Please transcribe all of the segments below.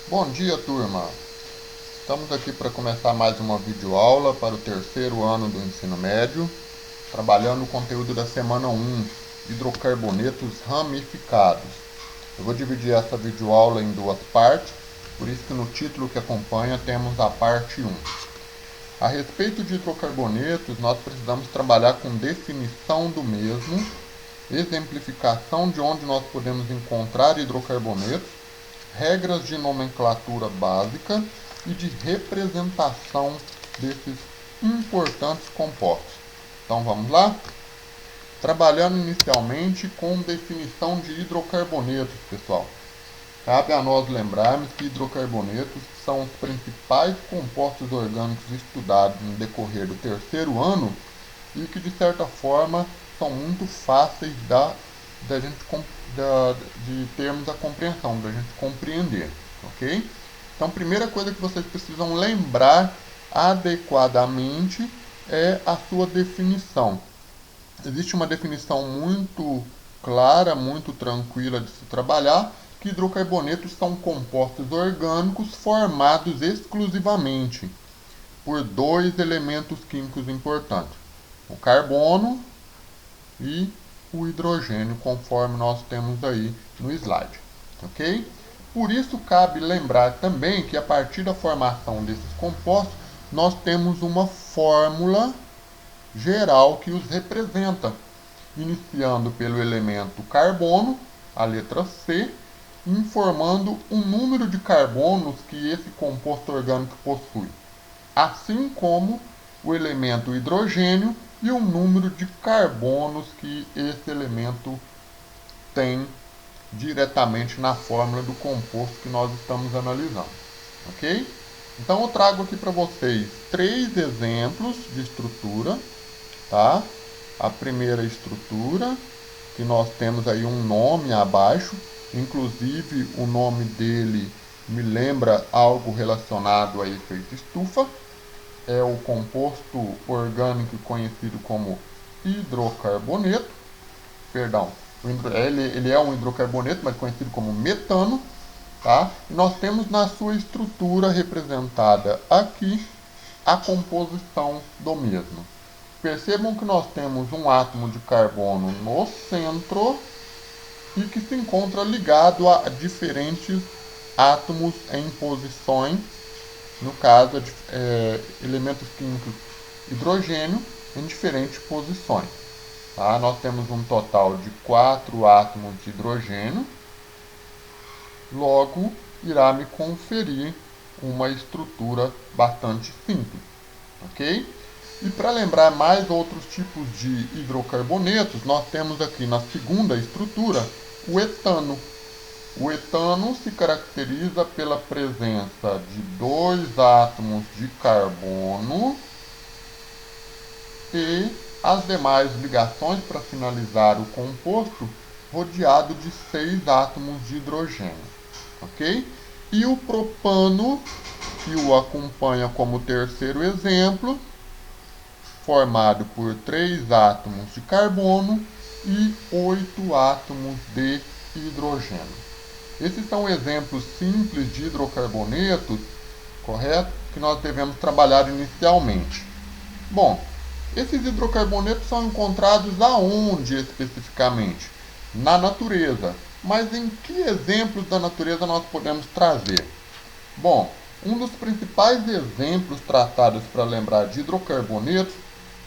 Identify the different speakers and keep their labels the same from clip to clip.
Speaker 1: Bom dia, turma! Estamos aqui para começar mais uma videoaula para o terceiro ano do ensino médio, trabalhando o conteúdo da semana 1, hidrocarbonetos ramificados. Eu vou dividir essa videoaula em duas partes, por isso que no título que acompanha temos a parte 1. A respeito de hidrocarbonetos, nós precisamos trabalhar com definição do mesmo, exemplificação de onde nós podemos encontrar hidrocarbonetos, regras de nomenclatura básica e de representação desses importantes compostos. Então vamos lá? Trabalhando inicialmente com definição de hidrocarbonetos, pessoal. Cabe a nós lembrarmos que hidrocarbonetos são os principais compostos orgânicos estudados no decorrer do terceiro ano e que, de certa forma, são muito fáceis de termos a compreensão, da gente compreender, ok? Então, primeira coisa que vocês precisam lembrar adequadamente é a sua definição. Existe uma definição muito clara, muito tranquila de se trabalhar, que hidrocarbonetos são compostos orgânicos formados exclusivamente por dois elementos químicos importantes: o carbono e o hidrogênio, conforme nós temos aí no slide, ok? Por isso cabe lembrar também que a partir da formação desses compostos, nós temos uma fórmula geral que os representa, iniciando pelo elemento carbono, a letra C, informando o número de carbonos que esse composto orgânico possui, assim como o elemento hidrogênio e o número de carbonos que esse elemento tem diretamente na fórmula do composto que nós estamos analisando, ok? Então eu trago aqui para vocês três exemplos de estrutura, tá? A primeira estrutura, que nós temos aí um nome abaixo, inclusive o nome dele me lembra algo relacionado a efeito estufa. É o composto orgânico conhecido como hidrocarboneto, perdão, ele é um hidrocarboneto, mas conhecido como metano, tá? E nós temos na sua estrutura representada aqui a composição do mesmo. Percebam que nós temos um átomo de carbono no centro e que se encontra ligado a diferentes átomos em posições, no caso, elementos químicos hidrogênio em diferentes posições. Tá? Nós temos um total de 4 átomos de hidrogênio, logo irá me conferir uma estrutura bastante simples, ok? E para lembrar mais outros tipos de hidrocarbonetos, nós temos aqui na segunda estrutura o etano. O etano se caracteriza pela presença de dois átomos de carbono e as demais ligações para finalizar o composto rodeado de 6 átomos de hidrogênio, ok? E o propano, que o acompanha como terceiro exemplo, formado por 3 átomos de carbono e 8 átomos de hidrogênio. Esses são exemplos simples de hidrocarbonetos, correto? Que nós devemos trabalhar inicialmente. Bom, esses hidrocarbonetos são encontrados aonde especificamente? Na natureza. Mas em que exemplos da natureza nós podemos trazer? Bom, um dos principais exemplos tratados para lembrar de hidrocarbonetos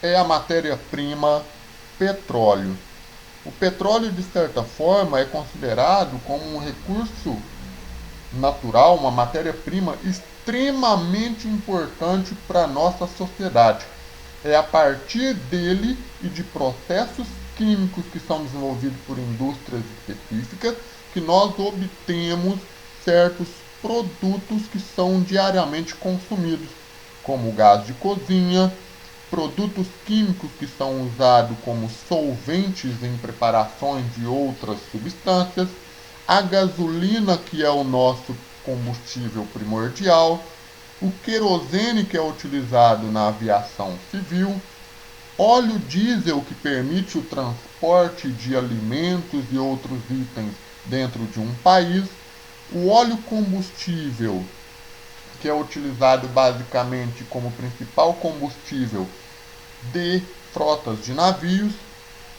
Speaker 1: é a matéria-prima petróleo. O petróleo, de certa forma, é considerado como um recurso natural, uma matéria-prima extremamente importante para a nossa sociedade. É a partir dele e de processos químicos que são desenvolvidos por indústrias específicas que nós obtemos certos produtos que são diariamente consumidos, como o gás de cozinha, produtos químicos que são usados como solventes em preparações de outras substâncias, a gasolina, que é o nosso combustível primordial, o querosene, que é utilizado na aviação civil, óleo diesel, que permite o transporte de alimentos e outros itens dentro de um país, O óleo combustível, que é utilizado basicamente como principal combustível de frotas de navios,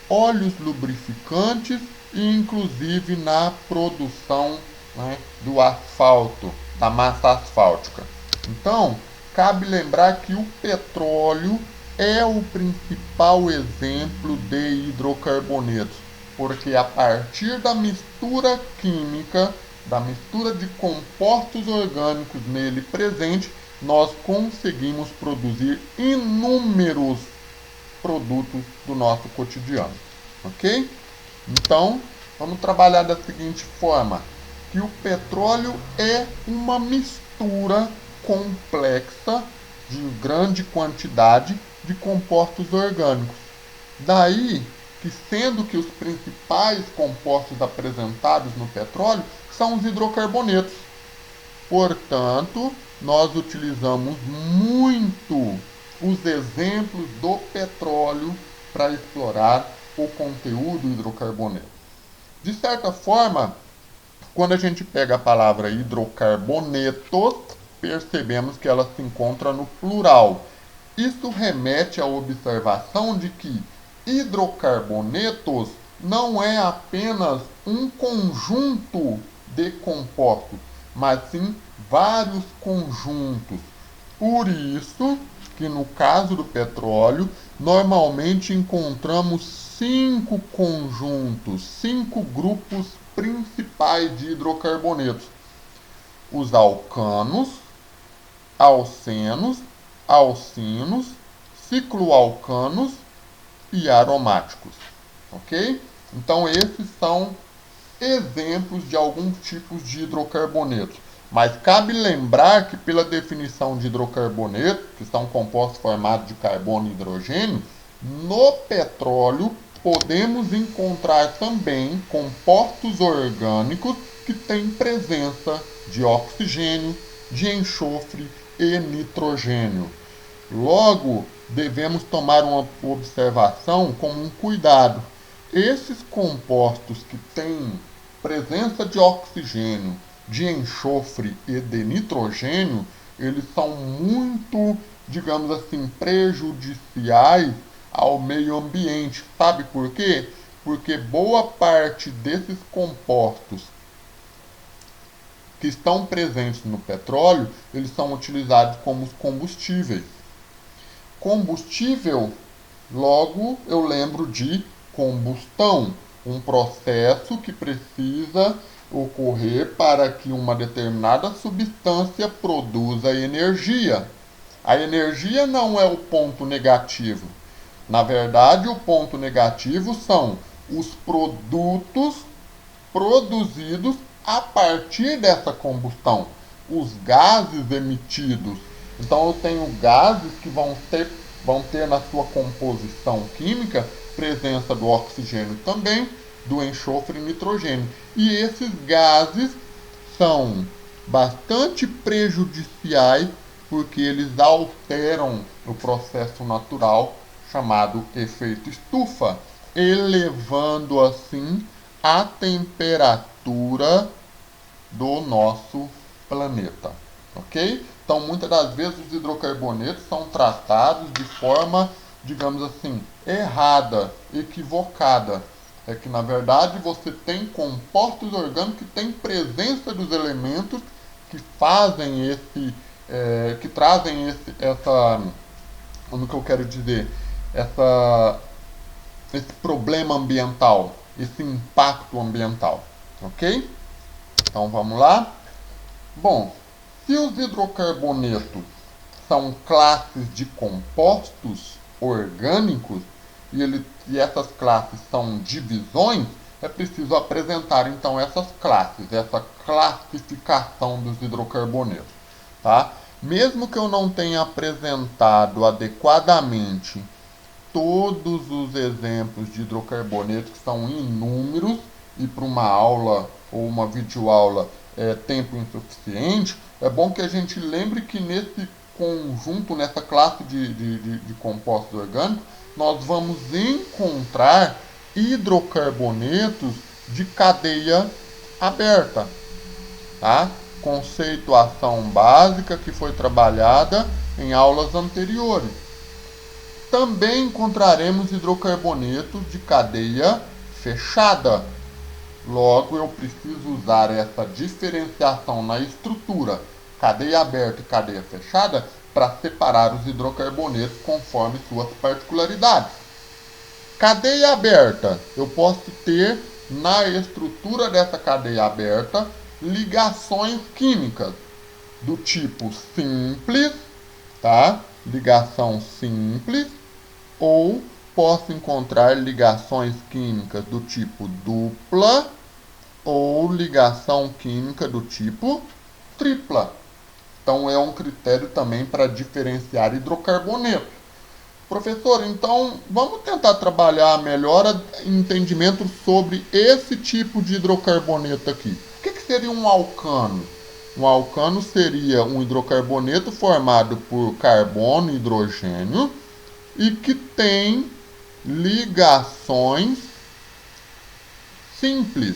Speaker 1: óleos lubrificantes e inclusive na produção, né, do asfalto, da massa asfáltica. Então, cabe lembrar que o petróleo é o principal exemplo de hidrocarbonetos, porque a partir da mistura química, da mistura de compostos orgânicos nele presente, nós conseguimos produzir inúmeros produtos do nosso cotidiano, ok? Então, vamos trabalhar da seguinte forma, que o petróleo é uma mistura complexa de grande quantidade de compostos orgânicos. Daí que, sendo que os principais compostos apresentados no petróleo são os hidrocarbonetos. Portanto, nós utilizamos muito os exemplos do petróleo para explorar o conteúdo hidrocarboneto. De certa forma, quando a gente pega a palavra hidrocarbonetos, percebemos que ela se encontra no plural. Isso remete à observação de que hidrocarbonetos não é apenas um conjunto de compostos, mas sim vários conjuntos. Por isso que no caso do petróleo, normalmente encontramos 5 conjuntos, 5 grupos principais de hidrocarbonetos: os alcanos, alcenos, alcinos, cicloalcanos e aromáticos, ok? Então esses são exemplos de alguns tipos de hidrocarbonetos. Mas cabe lembrar que, pela definição de hidrocarboneto, que são compostos formados de carbono e hidrogênio, no petróleo podemos encontrar também compostos orgânicos que têm presença de oxigênio, de enxofre e nitrogênio. Logo, devemos tomar uma observação com um cuidado. Esses compostos que têm presença de oxigênio, de enxofre e de nitrogênio, eles são muito, digamos assim, prejudiciais ao meio ambiente. Sabe por quê? Porque boa parte desses compostos que estão presentes no petróleo, eles são utilizados como combustíveis. Combustível, logo eu lembro de combustão, um processo que precisa ocorrer para que uma determinada substância produza energia. A energia não é o ponto negativo. Na verdade, o ponto negativo são os produtos produzidos a partir dessa combustão, os gases emitidos. Então eu tenho gases que vão ter na sua composição química presença do oxigênio também, do enxofre e nitrogênio. E esses gases são bastante prejudiciais porque eles alteram o processo natural chamado efeito estufa, elevando assim a temperatura do nosso planeta, ok? Então, muitas das vezes os hidrocarbonetos são tratados de forma, digamos assim, errada, equivocada. É que, na verdade, você tem compostos orgânicos que têm presença dos elementos que fazem que trazem como que eu quero dizer, esse problema ambiental, esse impacto ambiental, ok? Então, vamos lá. Bom, se os hidrocarbonetos são classes de compostos orgânicos e essas classes são divisões, é preciso apresentar então essas classes, essa classificação dos hidrocarbonetos, tá? Mesmo que eu não tenha apresentado adequadamente todos os exemplos de hidrocarbonetos, que são inúmeros, e para uma aula ou uma videoaula é tempo insuficiente, é bom que a gente lembre que nesse conjunto, nessa classe de compostos orgânicos, nós vamos encontrar hidrocarbonetos de cadeia aberta. tá? Conceituação básica que foi trabalhada em aulas anteriores. Também encontraremos hidrocarbonetos de cadeia fechada. Logo, eu preciso usar essa diferenciação na estrutura, cadeia aberta e cadeia fechada, para separar os hidrocarbonetos conforme suas particularidades. Cadeia aberta, eu posso ter na estrutura dessa cadeia aberta ligações químicas do tipo simples, tá? Ligação simples, ou posso encontrar ligações químicas do tipo dupla ou ligação química do tipo tripla. Então é um critério também para diferenciar hidrocarbonetos. Professor, então vamos tentar trabalhar melhor o entendimento sobre esse tipo de hidrocarboneto aqui. O que seria um alcano? Um alcano seria um hidrocarboneto formado por carbono e hidrogênio e que tem ligações simples.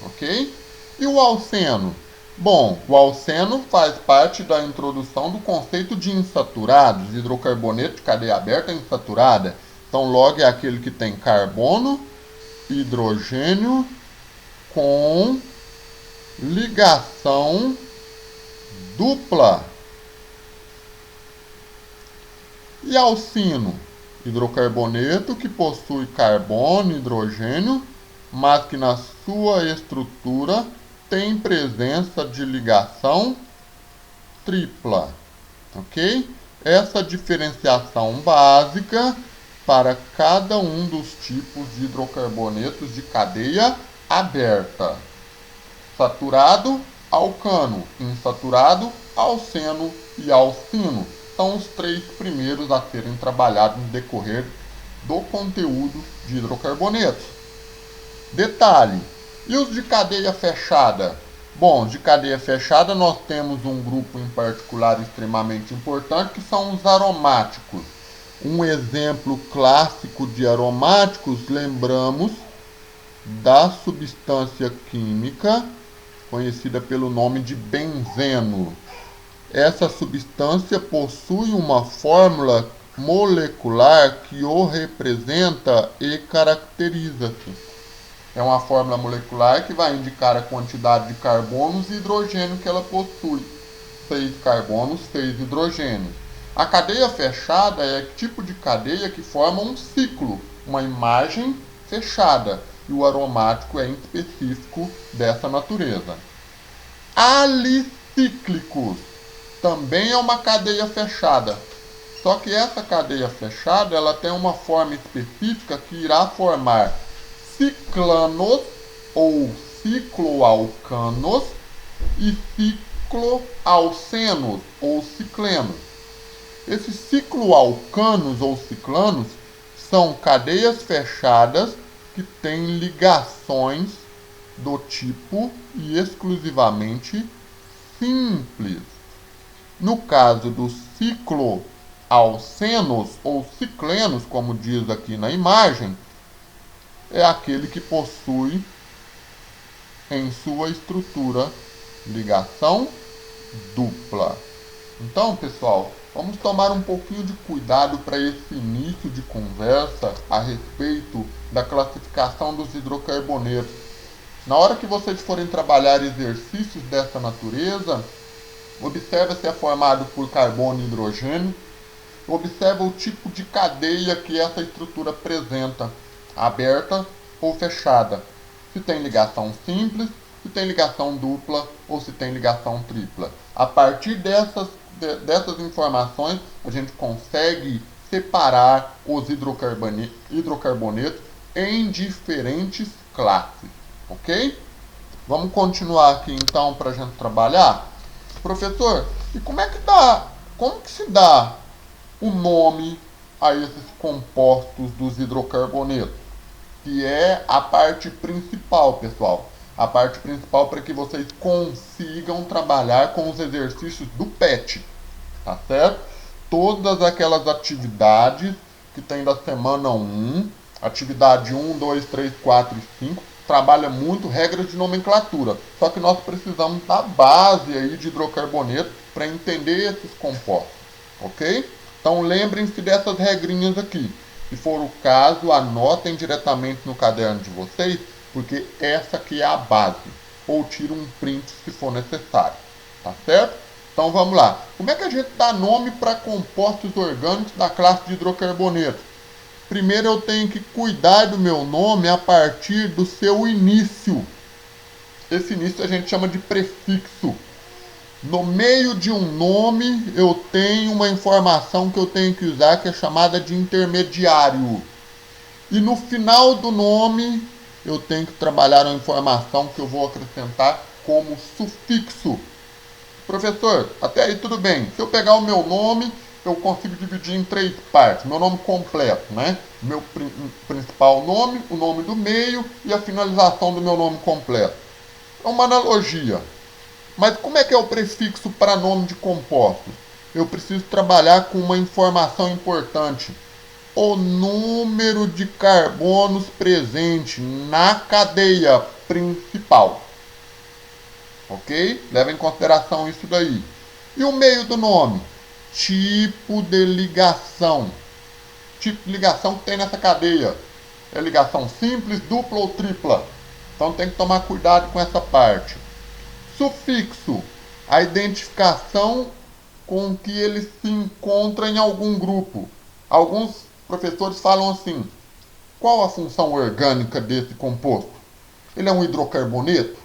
Speaker 1: Ok? E o alceno? Bom, o alceno faz parte da introdução do conceito de insaturados, hidrocarboneto de cadeia aberta insaturada. Então, logo é aquele que tem carbono, hidrogênio com ligação dupla. E alcino? Hidrocarboneto que possui carbono e hidrogênio, mas que na sua estrutura tem presença de ligação tripla, ok? Essa diferenciação básica para cada um dos tipos de hidrocarbonetos de cadeia aberta. Saturado, alcano. Insaturado, alceno e alcino. São os três primeiros a serem trabalhados no decorrer do conteúdo de hidrocarbonetos. Detalhe, e os de cadeia fechada? Bom, de cadeia fechada nós temos um grupo em particular extremamente importante, que são os aromáticos. Um exemplo clássico de aromáticos, lembramos da substância química conhecida pelo nome de benzeno. Essa substância possui uma fórmula molecular que o representa e caracteriza-se. É uma fórmula molecular que vai indicar a quantidade de carbonos e hidrogênio que ela possui. 6 carbonos, 6 hidrogênios. A cadeia fechada é o tipo de cadeia que forma um ciclo, uma imagem fechada. E o aromático é em específico dessa natureza. Alicíclicos também é uma cadeia fechada. Só que essa cadeia fechada ela tem uma forma específica que irá formar ciclanos ou cicloalcanos e cicloalcenos ou ciclenos. Esses cicloalcanos ou ciclanos são cadeias fechadas que têm ligações do tipo e exclusivamente simples. No caso dos cicloalcenos ou ciclenos, como diz aqui na imagem, é aquele que possui em sua estrutura ligação dupla. Então, pessoal, vamos tomar um pouquinho de cuidado para esse início de conversa a respeito da classificação dos hidrocarbonetos. Na hora que vocês forem trabalhar exercícios dessa natureza, observe se é formado por carbono e hidrogênio, observe o tipo de cadeia que essa estrutura apresenta, aberta ou fechada, se tem ligação simples, se tem ligação dupla ou se tem ligação tripla. A partir dessas informações, a gente consegue separar os hidrocarbonetos em diferentes classes, ok? Vamos continuar aqui então para a gente trabalhar. Professor, e como que se dá o nome a esses compostos dos hidrocarbonetos? Que é a parte principal, pessoal. A parte principal para que vocês consigam trabalhar com os exercícios do PET, tá certo? Todas aquelas atividades que tem da semana 1, atividade 1, 2, 3, 4 e 5, trabalha muito regras de nomenclatura. Só que nós precisamos da base aí de hidrocarboneto para entender esses compostos, ok? Então lembrem-se dessas regrinhas aqui. Se for o caso, anotem diretamente no caderno de vocês, porque essa aqui é a base. Ou tira um print se for necessário, tá certo? Então vamos lá. Como é que a gente dá nome para compostos orgânicos da classe de hidrocarbonetos? Primeiro eu tenho que cuidar do meu nome a partir do seu início. Esse início a gente chama de prefixo. No meio de um nome eu tenho uma informação que eu tenho que usar que é chamada de intermediário. E no final do nome eu tenho que trabalhar uma informação que eu vou acrescentar como sufixo. Professor, até aí tudo bem. Se eu pegar o meu nome, eu consigo dividir em 3 partes. Meu nome completo, né? Meu principal nome, o nome do meio e a finalização do meu nome completo. É uma analogia. Mas como é que é o prefixo para nome de compostos? Eu preciso trabalhar com uma informação importante. O número de carbonos presente na cadeia principal. Ok? Leva em consideração isso daí. E o meio do nome? Tipo de ligação. Tipo de ligação que tem nessa cadeia. É ligação simples, dupla ou tripla. Então tem que tomar cuidado com essa parte. Sufixo. A identificação com que ele se encontra em algum grupo. Alguns professores falam assim: qual a função orgânica desse composto? Ele é um hidrocarboneto?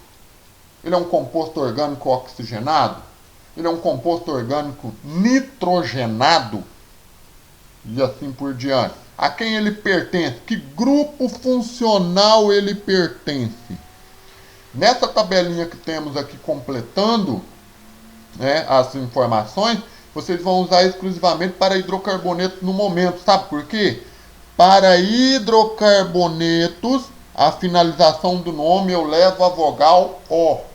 Speaker 1: Ele é um composto orgânico oxigenado? Ele é um composto orgânico nitrogenado? E assim por diante. A quem ele pertence? Que grupo funcional ele pertence? Nessa tabelinha que temos aqui completando, né, as informações, vocês vão usar exclusivamente para hidrocarbonetos no momento. Sabe por quê? Para hidrocarbonetos, a finalização do nome eu levo a vogal O.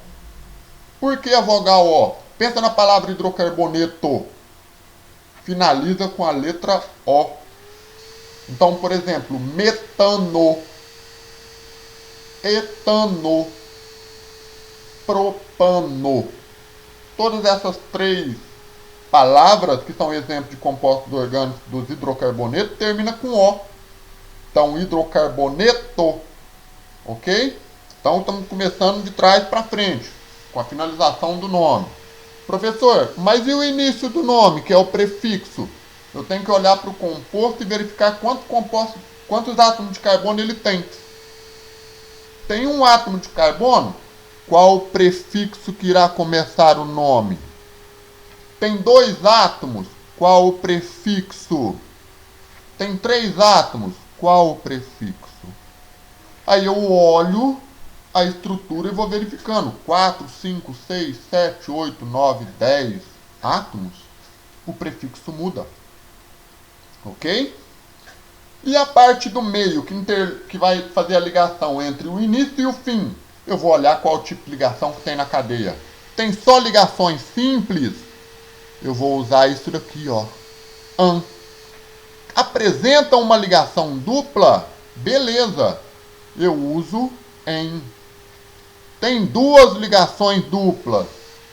Speaker 1: Por que a vogal O? Pensa na palavra hidrocarboneto. Finaliza com a letra O. Então, por exemplo, metano, etano, propano. Todas essas 3 palavras, que são exemplos de compostos orgânicos dos hidrocarbonetos, terminam com O. Então, hidrocarboneto. Ok? Então, estamos começando de trás para frente, com a finalização do nome. Professor, mas e o início do nome, que é o prefixo? Eu tenho que olhar para o composto e verificar quantos átomos de carbono ele tem. Tem um átomo de carbono? Qual o prefixo que irá começar o nome? Tem 2 átomos? Qual o prefixo? Tem 3 átomos? Qual o prefixo? Aí eu olho a estrutura e vou verificando. 4, 5, 6, 7, 8, 9, 10 átomos. O prefixo muda. Ok? E a parte do meio, que vai fazer a ligação entre o início e o fim? Eu vou olhar qual tipo de ligação que tem na cadeia. Tem só ligações simples? Eu vou usar isso daqui, ó. AN. Apresenta uma ligação dupla? Beleza. Eu uso EN. Tem 2 ligações duplas.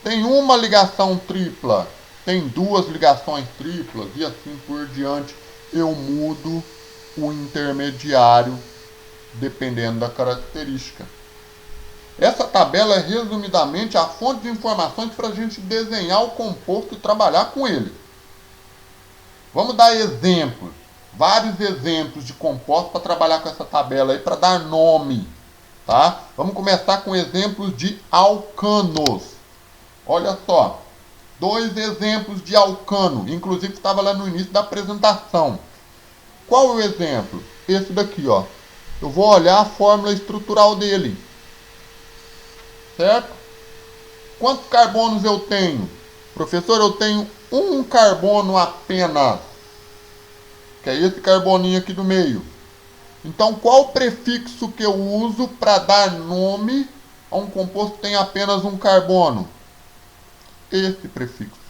Speaker 1: Tem uma ligação tripla. Tem 2 ligações triplas. E assim por diante. Eu mudo o intermediário dependendo da característica. Essa tabela é resumidamente a fonte de informações para a gente desenhar o composto e trabalhar com ele. Vamos dar exemplos, vários exemplos de compostos para trabalhar com essa tabela aí, para dar nome. Tá? Vamos começar com exemplos de alcanos. Olha só, 2 exemplos de alcano, inclusive estava lá no início da apresentação. Qual é o exemplo? Esse daqui, ó. Eu vou olhar a fórmula estrutural dele. Certo? Quantos carbonos eu tenho? Professor, eu tenho um carbono apenas, que é esse carboninho aqui do meio. Então, qual o prefixo que eu uso para dar nome a um composto que tem apenas um carbono? Esse prefixo.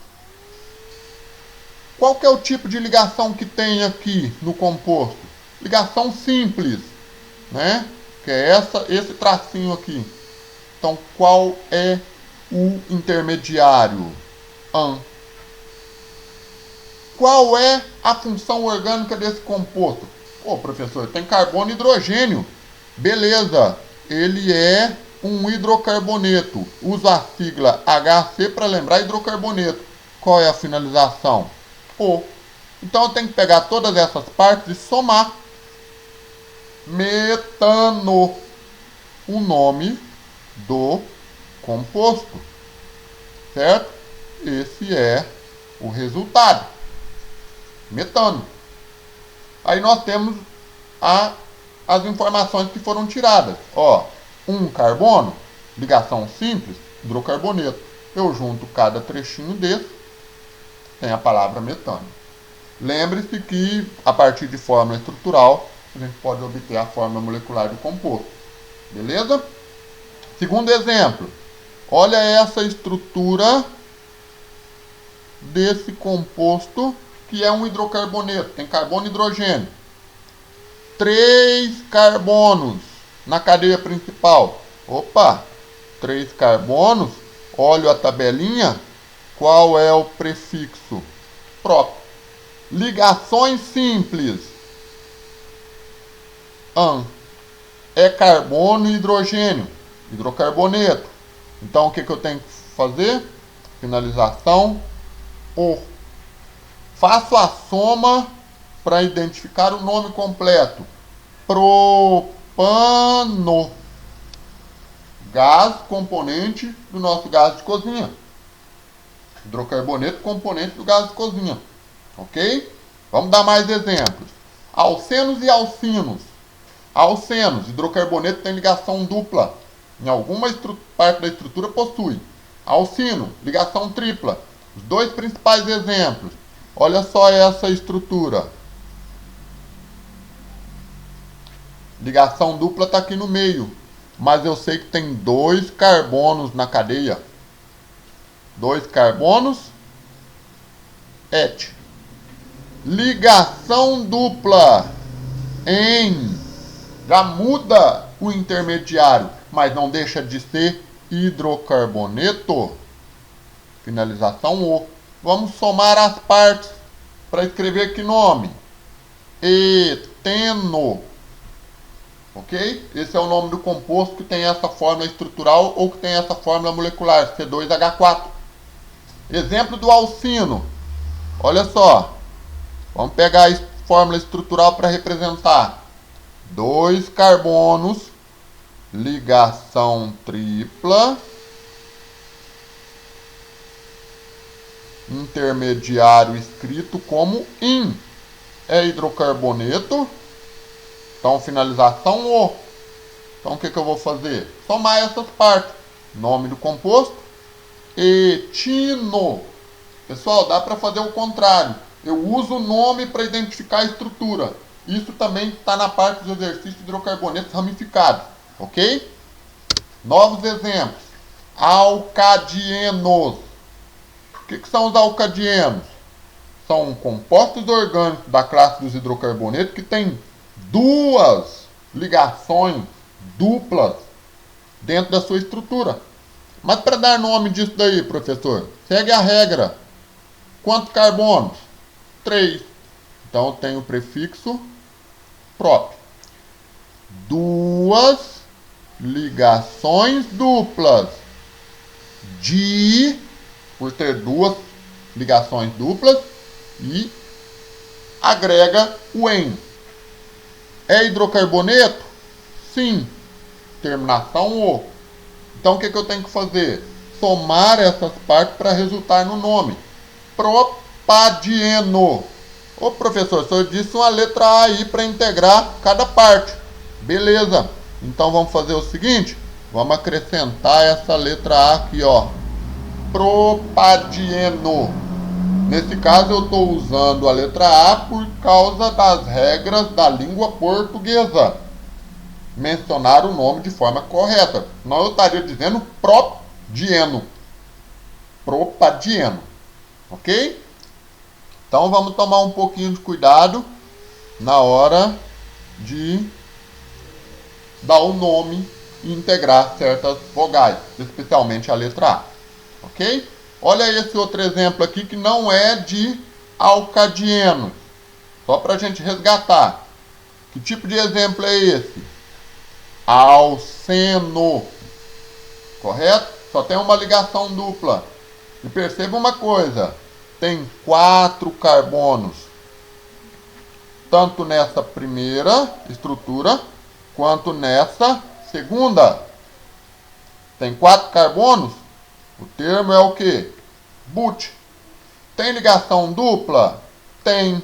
Speaker 1: Qual que é o tipo de ligação que tem aqui no composto? Ligação simples, né? que é esse tracinho aqui. Então, qual é o intermediário? An. Qual é a função orgânica desse composto? Pô, professor, tem carbono e hidrogênio. Beleza, ele é um hidrocarboneto. Usa a sigla HC para lembrar hidrocarboneto. Qual é a finalização? O. Então eu tenho que pegar todas essas partes e somar. Metano, o nome do composto. Certo? Esse é o resultado. Metano. Aí nós temos as informações que foram tiradas. Ó, um carbono, ligação simples, hidrocarboneto. Eu junto cada trechinho desse, tem a palavra metano. Lembre-se que, a partir de fórmula estrutural, a gente pode obter a fórmula molecular do composto. Beleza? Segundo exemplo. Olha essa estrutura desse composto, que é um hidrocarboneto. Tem carbono e hidrogênio. 3 carbonos na cadeia principal. Opa! 3 carbonos. Olha a tabelinha. Qual é o prefixo? Próprio. Ligações simples. An. É carbono e hidrogênio. Hidrocarboneto. Então o que eu tenho que fazer? Finalização. O. Faço a soma para identificar o nome completo. Propano. Gás componente do nosso gás de cozinha. Hidrocarboneto componente do gás de cozinha. Ok? Vamos dar mais exemplos. Alcenos e alcinos. Alcenos, hidrocarboneto tem ligação dupla. Em alguma parte da estrutura possui. Alcino, ligação tripla. Os dois principais exemplos. Olha só essa estrutura. Ligação dupla está aqui no meio. Mas eu sei que tem 2 carbonos na cadeia. 2 carbonos. Et. Ligação dupla. Em. Já muda o intermediário, mas não deixa de ser hidrocarboneto. Finalização O. Vamos somar as partes para escrever que nome? Eteno. Ok? Esse é o nome do composto que tem essa fórmula estrutural ou que tem essa fórmula molecular, C2H4. Exemplo do alcino. Olha só. Vamos pegar a fórmula estrutural para representar. 2 carbonos, ligação tripla, intermediário escrito como IN. É hidrocarboneto. Então, finalização O. Então, o que eu vou fazer? Somar essas partes. Nome do composto. Etino. Pessoal, dá para fazer o contrário. Eu uso o nome para identificar a estrutura. Isso também está na parte dos exercícios de hidrocarbonetos ramificados. Ok? Novos exemplos. Alcadienos. O que são os alcadienos? São compostos orgânicos da classe dos hidrocarbonetos que têm 2 ligações duplas dentro da sua estrutura. Mas para dar nome disso daí, professor, segue a regra. Quantos carbonos? 3. Então eu tenho o prefixo próprio. 2 ligações duplas de, por ter 2 ligações duplas, e agrega o em. É hidrocarboneto? Sim. Terminação O. Então o que eu tenho que fazer? Somar essas partes para resultar no nome. Propadieno. Ô professor, o senhor disse uma letra A aí para integrar cada parte. Beleza. Então vamos fazer o seguinte. Vamos acrescentar essa letra A aqui, ó. Propadieno. Nesse caso eu estou usando a letra A por causa das regras da língua portuguesa. Mencionar o nome de forma correta. Não, eu estaria dizendo propadieno. Propadieno. Ok? Então vamos tomar um pouquinho de cuidado na hora de dar o nome e integrar certas vogais, especialmente a letra A. Ok? Olha esse outro exemplo aqui que não é de alcadieno. Só para a gente resgatar. Que tipo de exemplo é esse? Alceno. Correto? Só tem uma ligação dupla. E perceba uma coisa. Tem 4 carbonos. Tanto nessa primeira estrutura, quanto nessa segunda. Tem 4 carbonos. O termo é o que? But. Tem ligação dupla? Tem.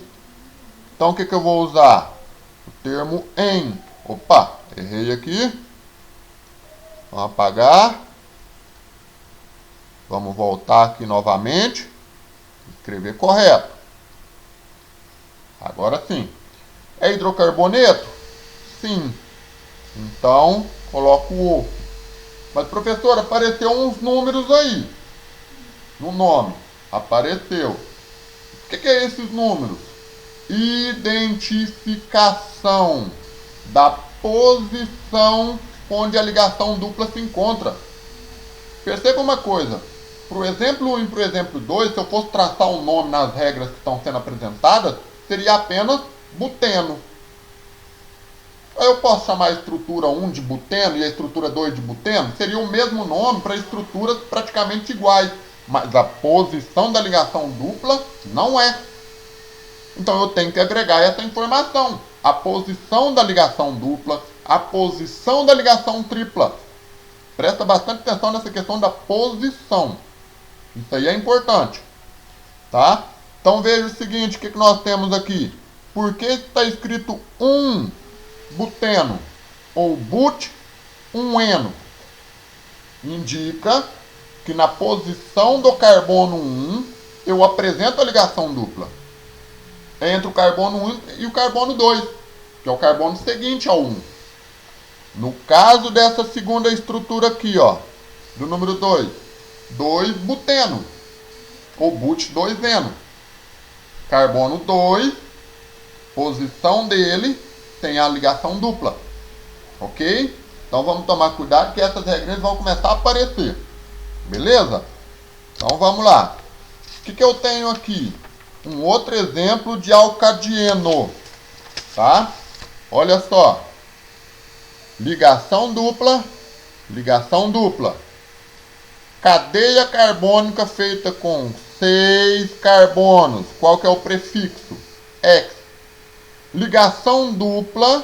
Speaker 1: Então o que eu vou usar? O termo em. Opa, errei aqui. Vamos apagar. Vamos voltar aqui novamente. Escrever correto. Agora sim. É hidrocarboneto? Sim. Então, coloco o O. Mas, professor, apareceu uns números aí. No nome. Apareceu. O que é esses números? Identificação da posição onde a ligação dupla se encontra. Perceba uma coisa. Para o exemplo 1 e para o exemplo 2, se eu fosse traçar um nome nas regras que estão sendo apresentadas, seria apenas buteno. Eu posso chamar a estrutura 1 de buteno e a estrutura 2 de buteno? Seria o mesmo nome para estruturas praticamente iguais. Mas a posição da ligação dupla não é. Então eu tenho que agregar essa informação. A posição da ligação dupla, a posição da ligação tripla. Presta bastante atenção nessa questão da posição. Isso aí é importante. Tá? Então veja o seguinte, o que nós temos aqui. Por que está escrito 1 buteno ou but 1-eno? Indica que na posição do carbono 1 eu apresento a ligação dupla entre o carbono 1 e o carbono 2, que é o carbono seguinte ao 1. No caso dessa segunda estrutura aqui, ó, do número 2, 2 buteno, ou but 2-eno. Carbono 2, posição dele tem a ligação dupla. Ok? Então vamos tomar cuidado que essas regrinhas vão começar a aparecer. Beleza? Então vamos lá. O que eu tenho aqui? Um outro exemplo de alcadieno. Tá? Olha só. Ligação dupla. Ligação dupla. Cadeia carbônica feita com 6 carbonos. Qual que é o prefixo? X. Ligação dupla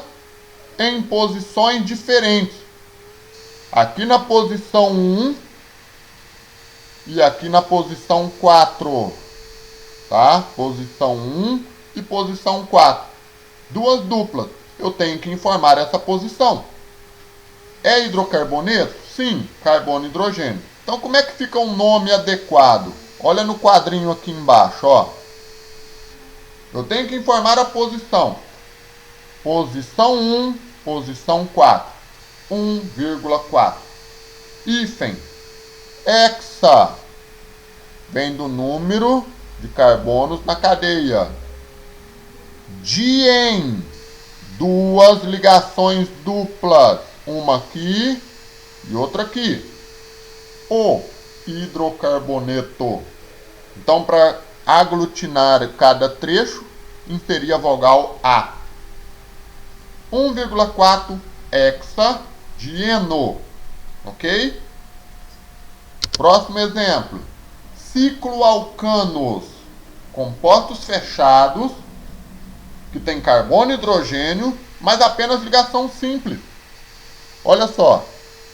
Speaker 1: em posições diferentes. Aqui na posição 1 e aqui na posição 4. Tá? Posição 1 e posição 4. Duas duplas. Eu tenho que informar essa posição. É hidrocarboneto? Sim, carbono e hidrogênio. Então como é que fica um nome adequado? Olha no quadrinho aqui embaixo, ó. Eu tenho que informar a posição. Posição 1, posição 4. 1,4. Hífen. Hexa. Vem do número de carbonos na cadeia. Dien. Duas ligações duplas. Uma aqui e outra aqui. O hidrocarboneto. Então, para aglutinar cada trecho, inserir a vogal A. 1,4 hexadieno. Ok? Próximo exemplo. Cicloalcanos. Compostos fechados, que tem carbono e hidrogênio, mas apenas ligação simples. Olha só.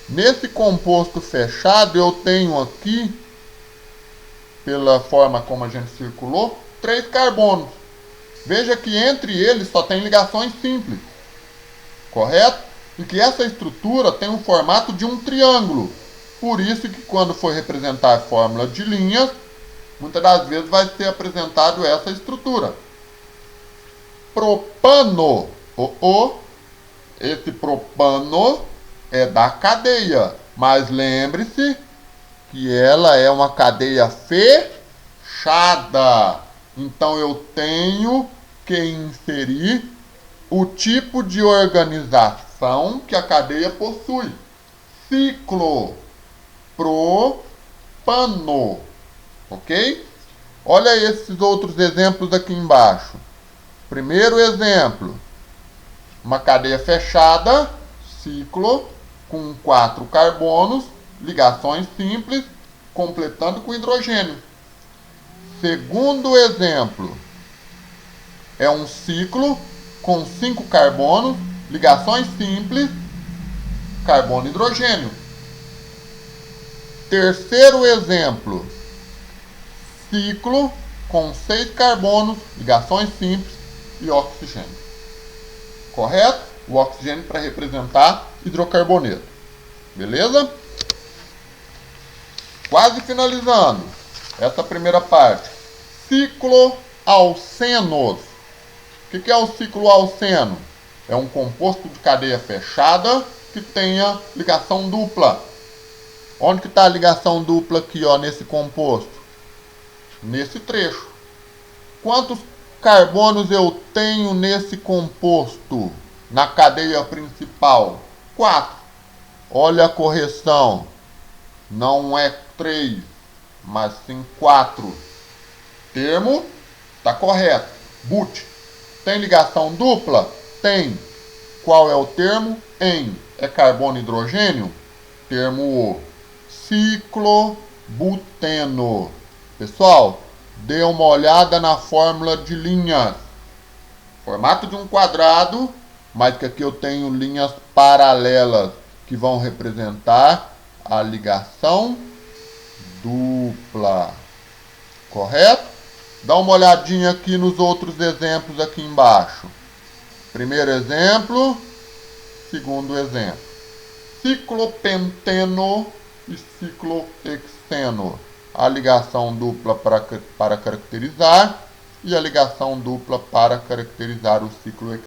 Speaker 1: Nesse composto fechado, eu tenho aqui, pela forma como a gente circulou, 3 carbonos. Veja que entre eles só tem ligações simples. Correto? E que essa estrutura tem o formato de um triângulo. Por isso que quando for representar a fórmula de linhas, muitas das vezes vai ser apresentado essa estrutura. Propano. Esse propano é da cadeia. Mas lembre-se que ela é uma cadeia fechada. Então eu tenho que inserir o tipo de organização ligação que a cadeia possui. Ciclopropano. Ok? Olha esses outros exemplos aqui embaixo. Primeiro exemplo. Uma cadeia fechada, ciclo, com 4 carbonos, ligações simples, completando com hidrogênio. Segundo exemplo, é um ciclo com 5 carbonos, ligações simples, carbono e hidrogênio. Terceiro exemplo, ciclo com 6 carbonos, ligações simples e oxigênio. Correto? O oxigênio para representar hidrocarboneto. Beleza? Quase finalizando essa primeira parte. Cicloalcenos. O que é o cicloalceno? É um composto de cadeia fechada que tenha ligação dupla. Onde que está a ligação dupla aqui, ó, nesse composto? Nesse trecho. Quantos carbonos eu tenho nesse composto? Na cadeia principal? 4. Olha a correção. Não é 3, mas sim 4. Termo está correto. But. Tem ligação dupla? Tem. Qual é o termo? Em. É carbono e hidrogênio? Termo O. Ciclobuteno. Pessoal, dê uma olhada na fórmula de linhas. Formato de um quadrado, mas que aqui eu tenho linhas paralelas que vão representar a ligação dupla. Correto? Dá uma olhadinha aqui nos outros exemplos aqui embaixo. Primeiro exemplo, segundo exemplo. Ciclopenteno e ciclohexeno. A ligação dupla para caracterizar e a ligação dupla para caracterizar o ciclohexeno.